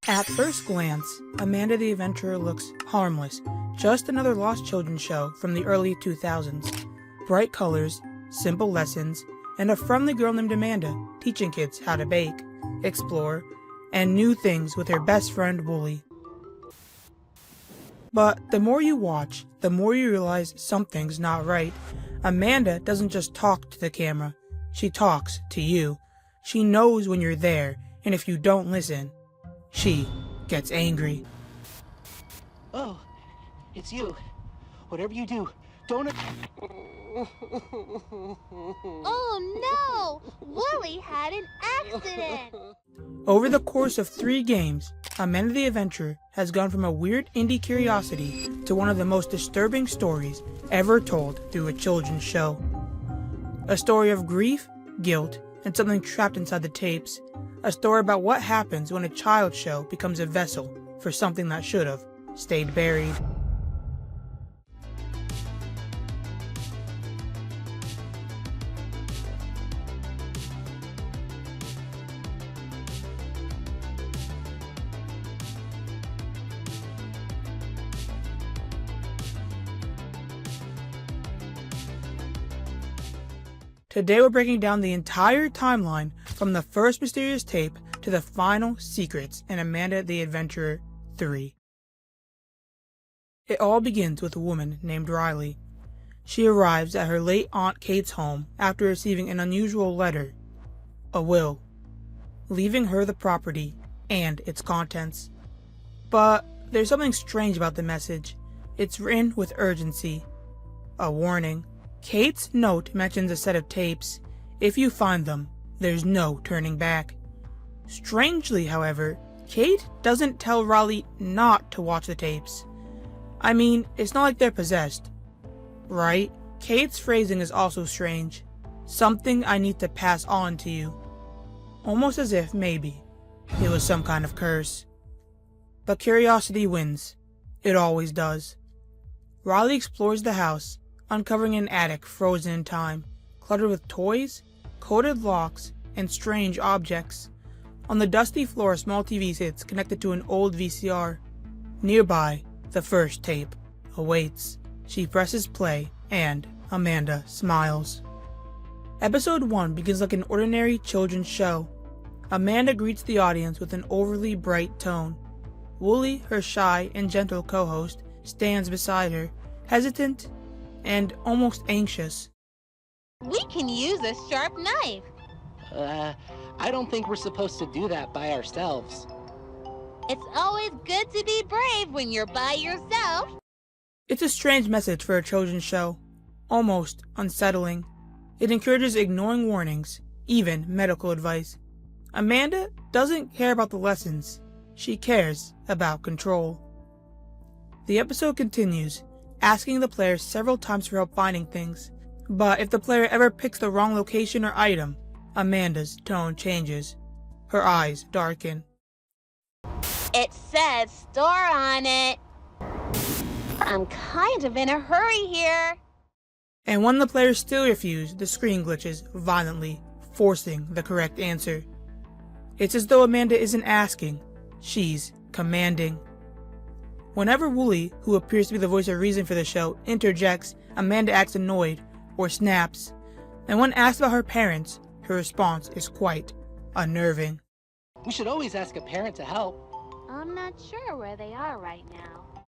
At first glance, Amanda the Adventurer looks harmless, just another Lost Children show from the early 2000s. Bright colors, simple lessons, and a friendly girl named Amanda teaching kids how to bake, explore, and new things with her best friend Wooly. But the more you watch, the more you realize something's not right. Amanda doesn't just talk to the camera, she talks to you. She knows when you're there, and if you don't listen, she gets angry. Oh, it's you. Whatever you do, don't... Oh no! Wooly had an accident! Over the course of 3 games, Amanda the Adventurer has gone from a weird indie curiosity to one of the most disturbing stories ever told through a children's show. A story of grief, guilt, and something trapped inside the tapes. A story about what happens when a child's show becomes a vessel for something that should have stayed buried. Today we're breaking down the entire timeline from the first mysterious tape to the final secrets in Amanda the Adventurer 3. It all begins with a woman named Riley. She arrives at her late Aunt Kate's home after receiving an unusual letter, a will, leaving her the property and its contents. But there's something strange about the message. It's written with urgency, a warning. Kate's note mentions a set of tapes. If you find them, there's no turning back. Strangely, however, Kate doesn't tell Riley not to watch the tapes. I mean, it's not like they're possessed, right? Kate's phrasing is also strange. Something I need to pass on to you. Almost as if, maybe, it was some kind of curse. But curiosity wins. It always does. Riley explores the house, uncovering an attic frozen in time, cluttered with toys, coded locks, and strange objects. On the dusty floor, a small TV sits connected to an old VCR. Nearby, the first tape awaits. She presses play, and Amanda smiles. Episode 1 begins like an ordinary children's show. Amanda greets the audience with an overly bright tone. Wooly, her shy and gentle co-host, stands beside her, hesitant and almost anxious. We can use a sharp knife. I don't think we're supposed to do that by ourselves. It's always good to be brave when you're by yourself. It's a strange message for a children's show, almost unsettling. It encourages ignoring warnings, even medical advice. Amanda doesn't care about the lessons, she cares about control. The episode continues, asking the player several times for help finding things, but if the player ever picks the wrong location or item, Amanda's tone changes. Her eyes darken. It says store on it. I'm kind of in a hurry here. And when the players still refuse, the screen glitches violently, forcing the correct answer. It's as though Amanda isn't asking, she's commanding. Whenever Wooly, who appears to be the voice of reason for the show, interjects, Amanda acts annoyed or snaps. And when asked about her parents, her response is quite unnerving. We should always ask a parent to help. I'm not sure where they are right now.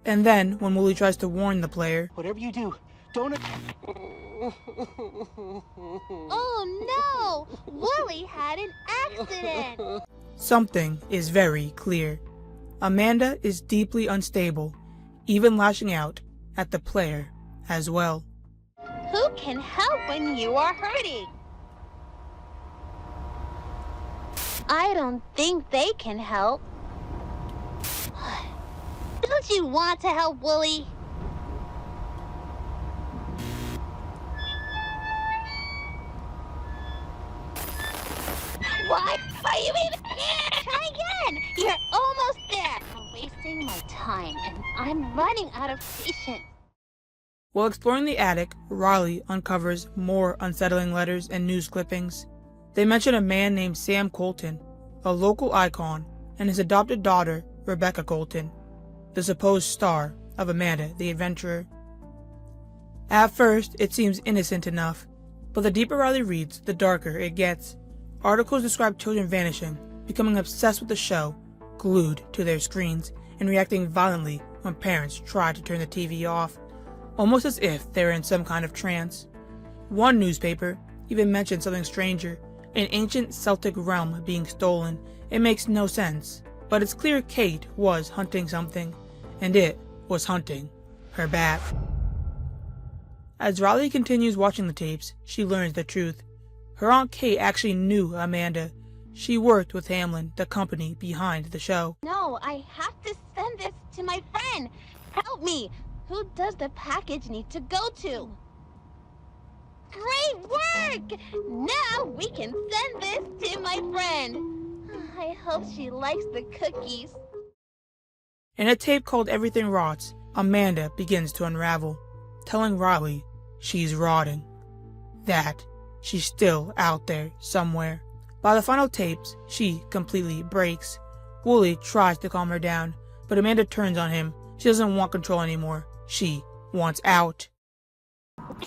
And then, when Wooly tries to warn the player, Whatever you do, don't... Oh no! Wooly had an accident! something is very clear. Amanda is deeply unstable, even lashing out at the player as well. Who can help when you are hurting? I don't think they can help. Don't you want to help Wooly? What? Are you even here? Try again! You're almost there! I'm wasting my time and I'm running out of patience. While exploring the attic, Riley uncovers more unsettling letters and news clippings. They mention a man named Sam Colton, a local icon, and his adopted daughter, Rebecca Colton, the supposed star of Amanda the Adventurer. At first, it seems innocent enough, but the deeper Riley reads, the darker it gets. Articles describe children vanishing, becoming obsessed with the show, glued to their screens, and reacting violently when parents try to turn the TV off, almost as if they were in some kind of trance. One newspaper even mentioned something stranger, an ancient Celtic realm being stolen. It makes no sense, but it's clear Kate was hunting something, and it was hunting her back. As Riley continues watching the tapes, she learns the truth. Her Aunt Kate actually knew Amanda. She worked with Hamlin, the company behind the show. No, I have to send this to my friend. Help me. Who does the package need to go to? Great work! Now we can send this to my friend. I hope she likes the cookies. In a tape called Everything Rots, Amanda begins to unravel, telling Riley she's rotting. That she's still out there somewhere. By the final tapes, she completely breaks. Wooly tries to calm her down, but Amanda turns on him. She doesn't want control anymore. She wants out.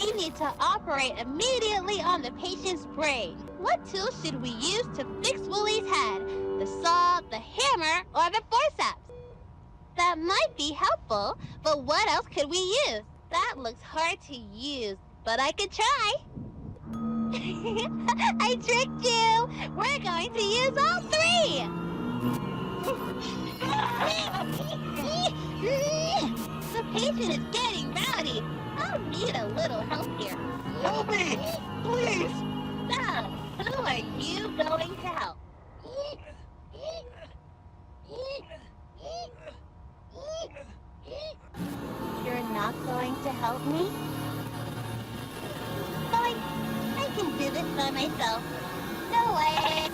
We need to operate immediately on the patient's brain. What tool should we use to fix Wooly's head? The saw, the hammer, or the forceps? That might be helpful, but what else could we use? That looks hard to use, but I could try. I tricked you! We're going to use all three! The patient is getting rowdy. I'll need a little help here. Help me! Please! So, who are you going to help? You're not going to help me? Fine, I can do this by myself. No way!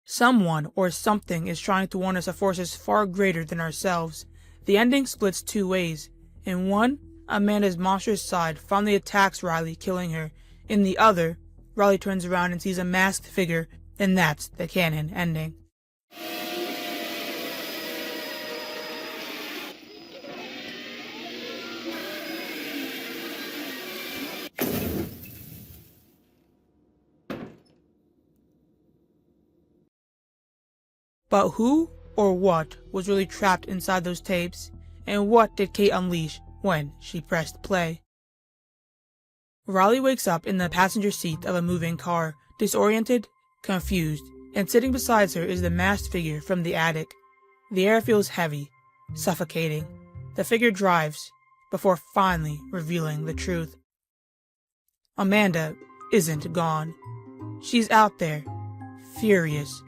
Someone or something is trying to warn us of forces far greater than ourselves. The ending splits two ways. In one, Amanda's monstrous side finally attacks Riley, killing her. In the other, Riley turns around and sees a masked figure, and that's the canon ending. But who or what was really trapped inside those tapes, and what did Kate unleash when she pressed play? Riley wakes up in the passenger seat of a moving car, disoriented, confused, and sitting beside her is the masked figure from the attic. The air feels heavy, suffocating. The figure drives, before finally revealing the truth. Amanda isn't gone. She's out there, furious,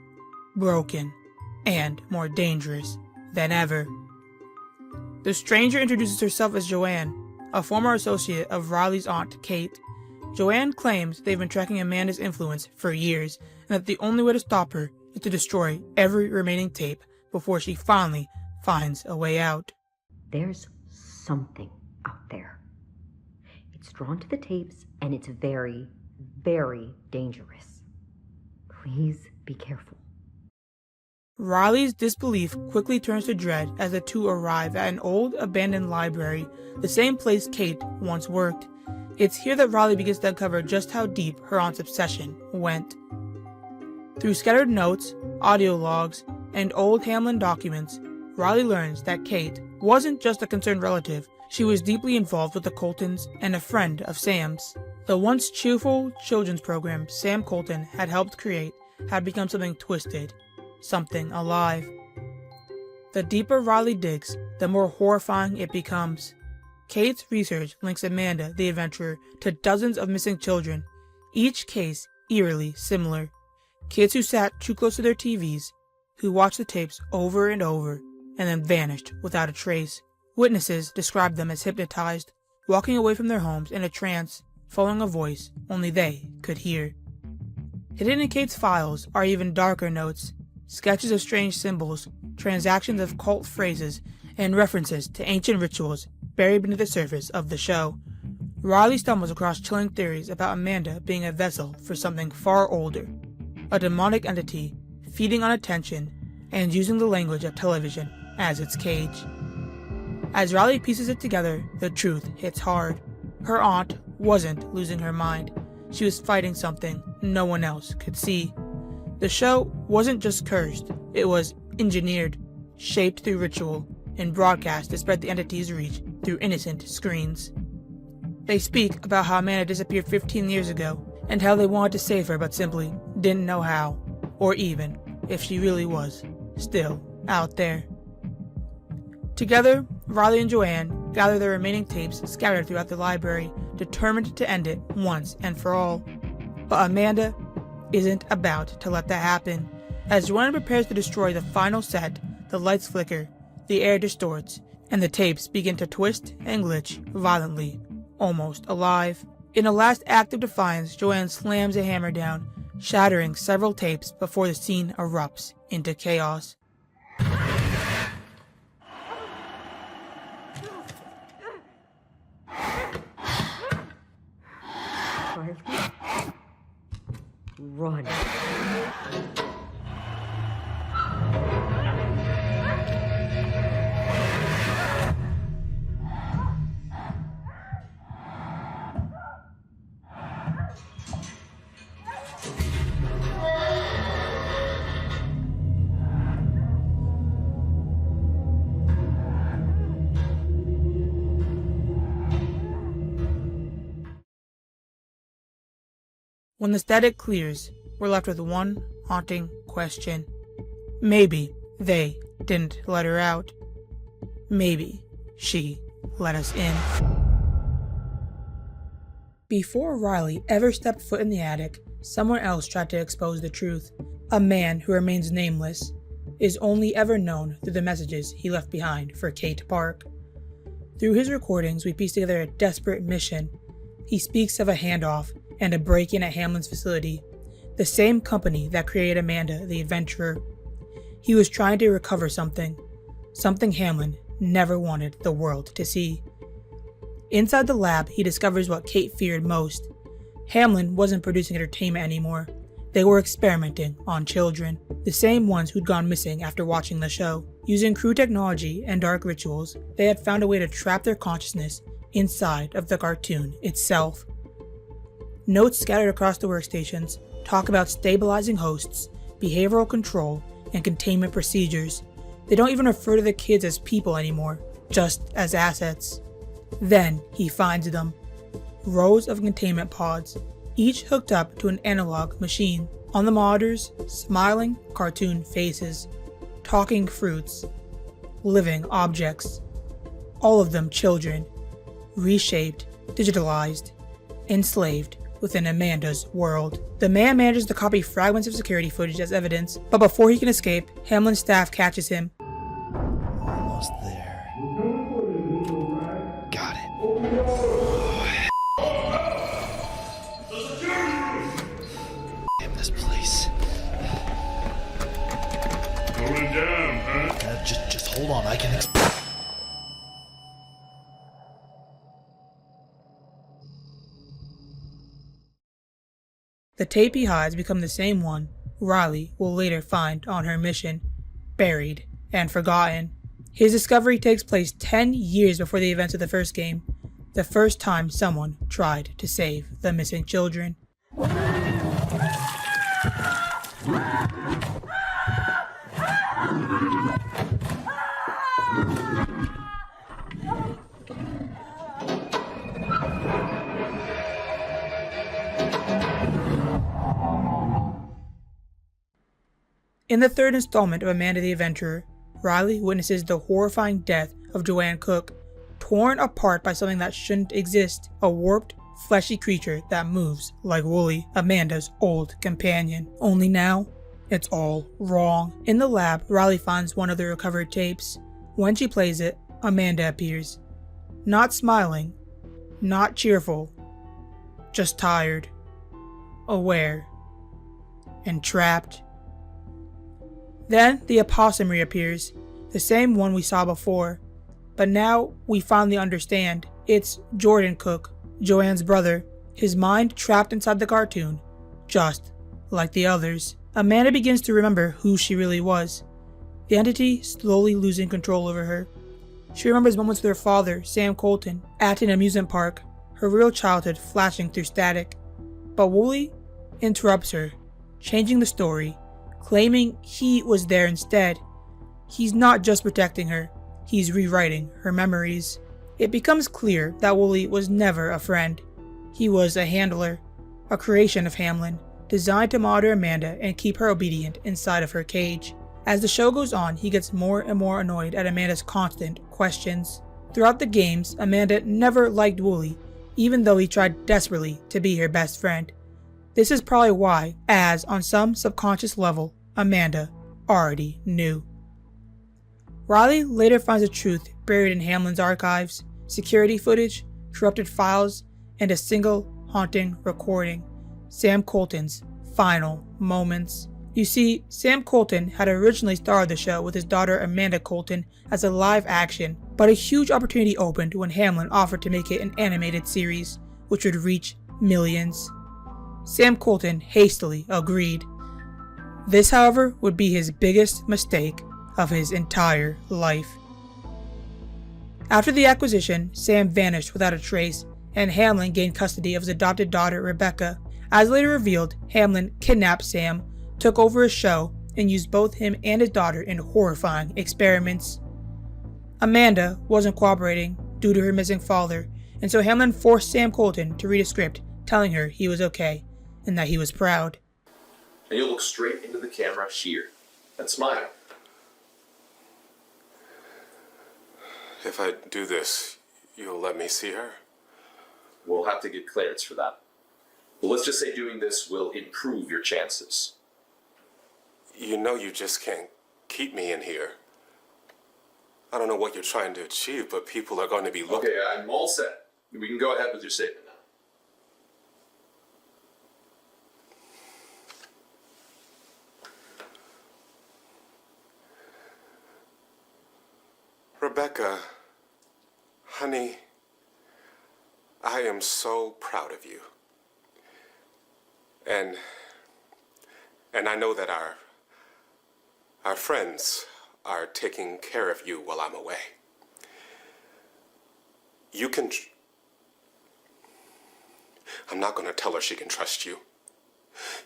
broken, and more dangerous than ever. The stranger introduces herself as Joanne, a former associate of Riley's aunt Kate. Joanne claims they've been tracking Amanda's influence for years, and that the only way to stop her is to destroy every remaining tape before she finally finds a way out. There's something out there. It's drawn to the tapes, and it's very, very dangerous. Please be careful. Riley's disbelief quickly turns to dread as the two arrive at an old, abandoned library, the same place Kate once worked. It's here that Riley begins to uncover just how deep her aunt's obsession went. Through scattered notes, audio logs, and old Hamlin documents, Riley learns that Kate wasn't just a concerned relative. She was deeply involved with the Coltons and a friend of Sam's. The once cheerful children's program Sam Colton had helped create had become something twisted, something alive. The deeper Riley digs, the more horrifying it becomes. Kate's research links Amanda the Adventurer to dozens of missing children, each case eerily similar. Kids who sat too close to their TVs, who watched the tapes over and over, and then vanished without a trace. Witnesses described them as hypnotized, walking away from their homes in a trance, following a voice only they could hear. Hidden in Kate's files are even darker notes, sketches of strange symbols, transactions of cult phrases, and references to ancient rituals buried beneath the surface of the show. Riley stumbles across chilling theories about Amanda being a vessel for something far older, a demonic entity feeding on attention and using the language of television as its cage. As Riley pieces it together, the truth hits hard. Her aunt wasn't losing her mind. She was fighting something no one else could see. The show wasn't just cursed, it was engineered, shaped through ritual, and broadcast to spread the entity's reach through innocent screens. They speak about how Amanda disappeared 15 years ago, and how they wanted to save her but simply didn't know how, or even if she really was still out there. Together, Riley and Joanne gather the remaining tapes scattered throughout the library, determined to end it once and for all. But Amanda isn't about to let that happen. As Joanne prepares to destroy the final set, the lights flicker, the air distorts, and the tapes begin to twist and glitch violently, almost alive. In a last act of defiance, Joanne slams a hammer down, shattering several tapes before the scene erupts into chaos. Riley, run. When the static clears, we're left with one haunting question. Maybe they didn't let her out. Maybe she let us in. Before Riley ever stepped foot in the attic, someone else tried to expose the truth. A man who remains nameless is only ever known through the messages he left behind for Kate Park. Through his recordings, we piece together a desperate mission. He speaks of a handoff and a break-in at Hamlin's facility, the same company that created Amanda the Adventurer. He was trying to recover something Hamlin never wanted the world to see. Inside the lab, he discovers what Kate feared most. Hamlin wasn't producing entertainment anymore. They were experimenting on children, the same ones who'd gone missing after watching the show. Using crude technology and dark rituals, they had found a way to trap their consciousness inside of the cartoon itself. Notes scattered across the workstations talk about stabilizing hosts, behavioral control, and containment procedures. They don't even refer to the kids as people anymore, just as assets. Then he finds them. Rows of containment pods, each hooked up to an analog machine. On the monitors, smiling cartoon faces, talking fruits, living objects. All of them children, reshaped, digitalized, enslaved within Amanda's world. The man manages to copy fragments of security footage as evidence, but before he can escape, Hamlin's staff catches him. Almost there. Got it. Damn this place. Going down, huh? Just hold on, I can The tape he hides become the same one Riley will later find on her mission, buried and forgotten. His discovery takes place 10 years before the events of the first game, the first time someone tried to save the missing children. In the third installment of Amanda the Adventurer, Riley witnesses the horrifying death of Joanne Cook, torn apart by something that shouldn't exist, a warped, fleshy creature that moves like Wooly, Amanda's old companion. Only now, it's all wrong. In the lab, Riley finds one of the recovered tapes. When she plays it, Amanda appears. Not smiling, not cheerful, just tired, aware, and trapped. Then the opossum reappears, the same one we saw before, but now we finally understand. It's Jordan Cook, Joanne's brother, his mind trapped inside the cartoon, just like the others. Amanda begins to remember who she really was, the entity slowly losing control over her. She remembers moments with her father, Sam Colton, at an amusement park, her real childhood flashing through static. But Wooly interrupts her, changing the story, claiming he was there instead. He's not just protecting her, he's rewriting her memories. It becomes clear that Wooly was never a friend. He was a handler, a creation of Hamlin, designed to monitor Amanda and keep her obedient inside of her cage. As the show goes on, he gets more and more annoyed at Amanda's constant questions. Throughout the games, Amanda never liked Wooly, even though he tried desperately to be her best friend. This is probably why, as on some subconscious level, Amanda already knew. Riley later finds the truth buried in Hamlin's archives, security footage, corrupted files, and a single haunting recording, Sam Colton's final moments. You see, Sam Colton had originally starred the show with his daughter Amanda Colton as a live action, but a huge opportunity opened when Hamlin offered to make it an animated series, which would reach millions. Sam Colton hastily agreed. This, however, would be his biggest mistake of his entire life. After the acquisition, Sam vanished without a trace, and Hamlin gained custody of his adopted daughter Rebecca. As later revealed, Hamlin kidnapped Sam, took over his show, and used both him and his daughter in horrifying experiments. Amanda wasn't cooperating due to her missing father, and so Hamlin forced Sam Colton to read a script telling her he was okay and that he was proud. And you'll look straight into the camera here and smile. If I do this, you'll let me see her? We'll have to get clearance for that. But let's just say doing this will improve your chances. You know you just can't keep me in here. I don't know what you're trying to achieve, but people are going to be looking. Okay, I'm all set. We can go ahead with your statement now. Rebecca, honey, I am so proud of you. And I know that our friends are taking care of you while I'm away. You can... I'm not going to tell her she can trust you.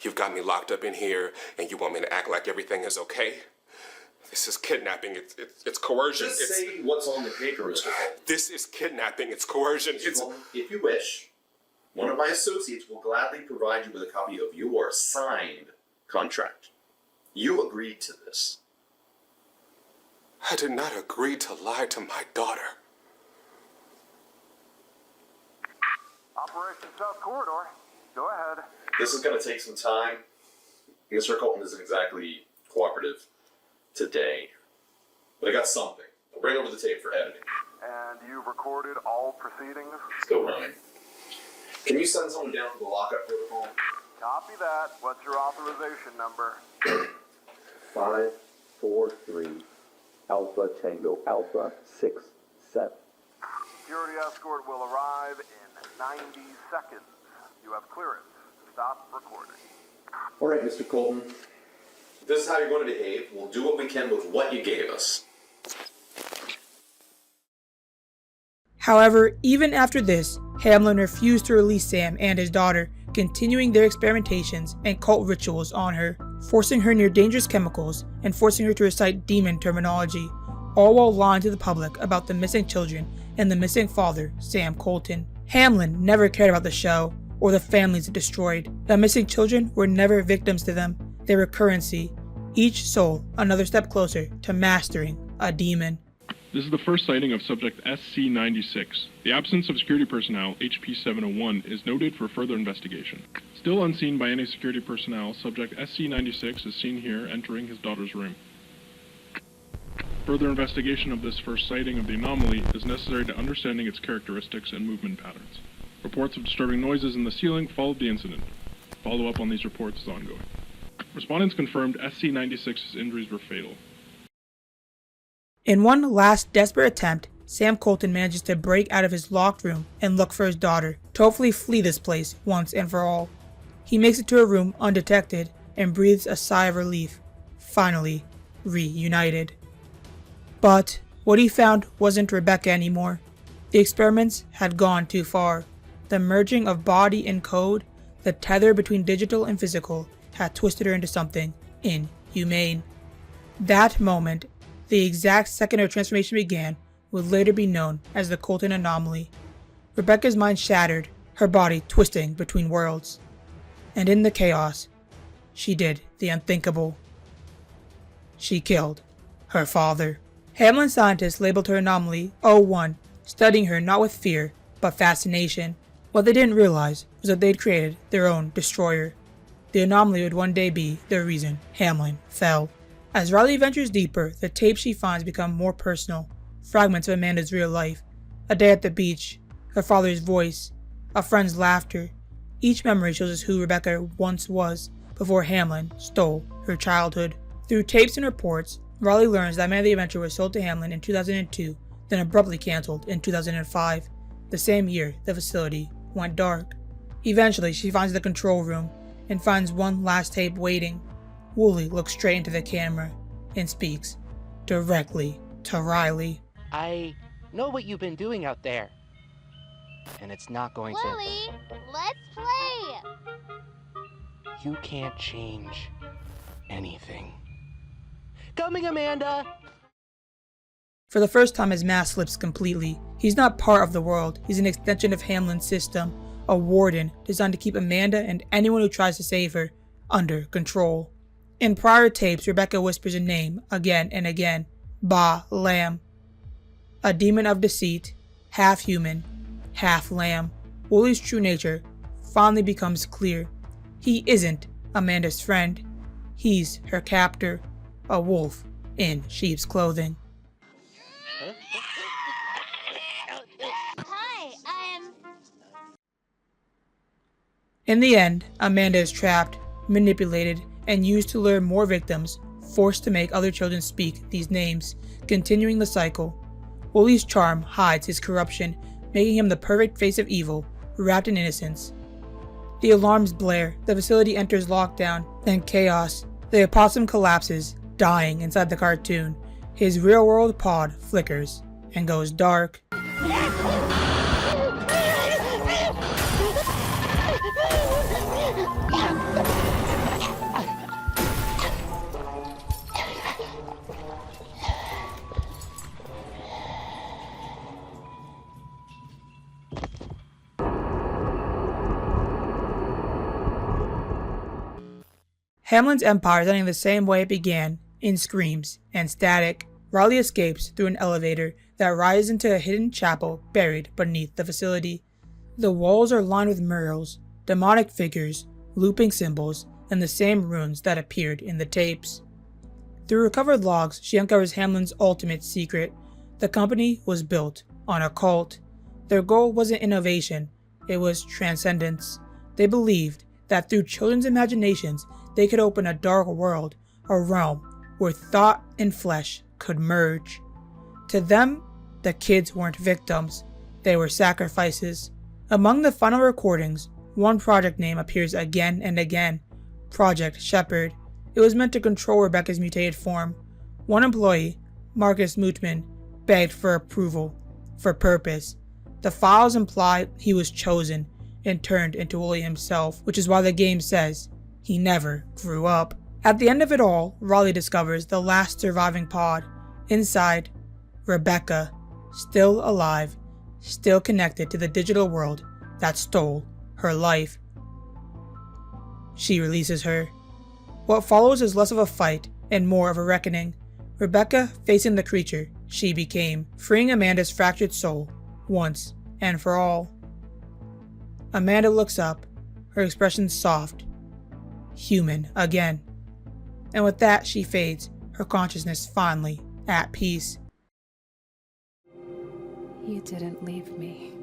You've got me locked up in here, and you want me to act like everything is okay? This is kidnapping. It's coercion. Just say what's on the paper, Mr. Cole. This is kidnapping. It's coercion. Mr. Cole, if you wish, one of my associates will gladly provide you with a copy of your signed contract. You agreed to this. I did not agree to lie to my daughter. Operation South Corridor. Go ahead. This is going to take some time. Mr. Colton isn't exactly cooperative today. But I got something. I'll bring over the tape for editing. And you've recorded all proceedings? Still running. Can you send someone down for the lockup protocol? Copy that. What's your authorization number? 543 Alpha Tango Alpha 6 7. Security escort will arrive in 90 seconds. You have clearance. Stop recording. All right, Mr. Colton. If this is how you're going to behave, we'll do what we can with what you gave us. However, even after this, Hamlin refused to release Sam and his daughter, continuing their experimentations and cult rituals on her, forcing her near dangerous chemicals and forcing her to recite demon terminology, all while lying to the public about the missing children and the missing father, Sam Colton. Hamlin never cared about the show or the families it destroyed. The missing children were never victims to them. They were currency, each soul another step closer to mastering a demon. This is the first sighting of subject SC-96. The absence of security personnel, HP-701, is noted for further investigation. Still unseen by any security personnel, subject SC-96 is seen here entering his daughter's room. Further investigation of this first sighting of the anomaly is necessary to understanding its characteristics and movement patterns. Reports of disturbing noises in the ceiling followed the incident. Follow-up on these reports is ongoing. Respondents confirmed SC-96's injuries were fatal. In one last desperate attempt, Sam Colton manages to break out of his locked room and look for his daughter, to hopefully flee this place once and for all. He makes it to her room undetected, and breathes a sigh of relief, finally reunited. But what he found wasn't Rebecca anymore. The experiments had gone too far. The merging of body and code, the tether between digital and physical, had twisted her into something inhumane. That moment, the exact second her transformation began, would later be known as the Colton Anomaly. Rebecca's mind shattered, her body twisting between worlds. And in the chaos, she did the unthinkable. She killed her father. Hamlin scientists labeled her Anomaly 01, studying her not with fear, but fascination. What they didn't realize was that they'd created their own destroyer. The Anomaly would one day be the reason Hamlin fell. As Riley ventures deeper, the tapes she finds become more personal. Fragments of Amanda's real life. A day at the beach, her father's voice, a friend's laughter. Each memory shows us who Rebecca once was before Hamlin stole her childhood. Through tapes and reports, Riley learns that Man of the Adventure was sold to Hamlin in 2002, then abruptly cancelled in 2005, the same year the facility went dark. Eventually, she finds the control room and finds one last tape waiting. Wooly looks straight into the camera and speaks directly to Riley. I know what you've been doing out there. And it's not going to... Wooly, let's play! You can't change anything. Coming, Amanda! For the first time, his mask slips completely. He's not part of the world. He's an extension of Hamlin's system, a warden designed to keep Amanda and anyone who tries to save her under control. In prior tapes, Rebecca whispers a name again and again, Ba Lam. A demon of deceit, half human, half lamb. Wooly's true nature finally becomes clear. He isn't Amanda's friend. He's her captor, a wolf in sheep's clothing. Hi, In the end, Amanda is trapped, manipulated, and used to lure more victims, forced to make other children speak these names, continuing the cycle. Wooly's charm hides his corruption, making him the perfect face of evil, wrapped in innocence. The alarms blare, the facility enters lockdown, then chaos. The opossum collapses, dying inside the cartoon. His real-world pod flickers and goes dark. Hamlin's empire is ending the same way it began, in screams and static. Riley escapes through an elevator that rises into a hidden chapel buried beneath the facility. The walls are lined with murals, demonic figures, looping symbols, and the same runes that appeared in the tapes. Through recovered logs, she uncovers Hamlin's ultimate secret. The company was built on a cult. Their goal wasn't innovation, it was transcendence. They believed that through children's imaginations, they could open a dark world, a realm where thought and flesh could merge. To them, the kids weren't victims, they were sacrifices. Among the final recordings, one project name appears again and again, Project Shepherd. It was meant to control Rebecca's mutated form. One employee, Marcus Mootman, begged for approval, for purpose. The files imply he was chosen and turned into Wooly himself, which is why the game says he never grew up. At the end of it all, Riley discovers the last surviving pod. Inside, Rebecca, still alive, still connected to the digital world that stole her life. She releases her. What follows is less of a fight and more of a reckoning. Rebecca facing the creature she became, freeing Amanda's fractured soul once and for all. Amanda looks up, her expression soft, human again. And with that, she fades, her consciousness finally at peace. You didn't leave me.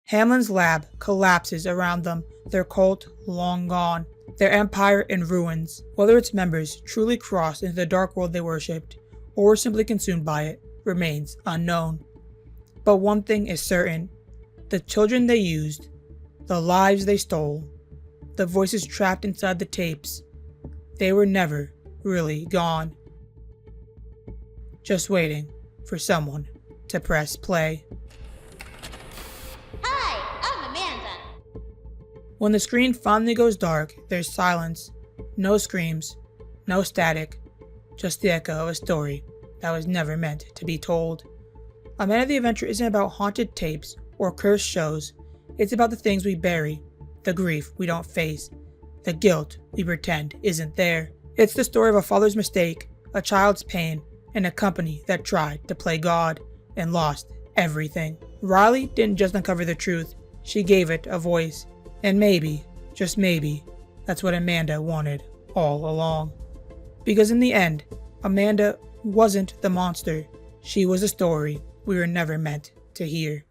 Hamlin's lab collapses around them, their cult long gone, their empire in ruins. Whether its members truly crossed into the dark world they worshipped, or were simply consumed by it, remains unknown. But one thing is certain, the children they used The lives they stole. The voices trapped inside the tapes. They were never really gone. Just waiting for someone to press play. Hi, I'm Amanda. When the screen finally goes dark, there's silence. No screams, no static, just the echo of a story that was never meant to be told. Amanda the Adventure isn't about haunted tapes or cursed shows. It's about the things we bury, the grief we don't face, the guilt we pretend isn't there. It's the story of a father's mistake, a child's pain, and a company that tried to play God and lost everything. Riley didn't just uncover the truth, she gave it a voice. And maybe, just maybe, that's what Amanda wanted all along. Because in the end, Amanda wasn't the monster. She was a story we were never meant to hear.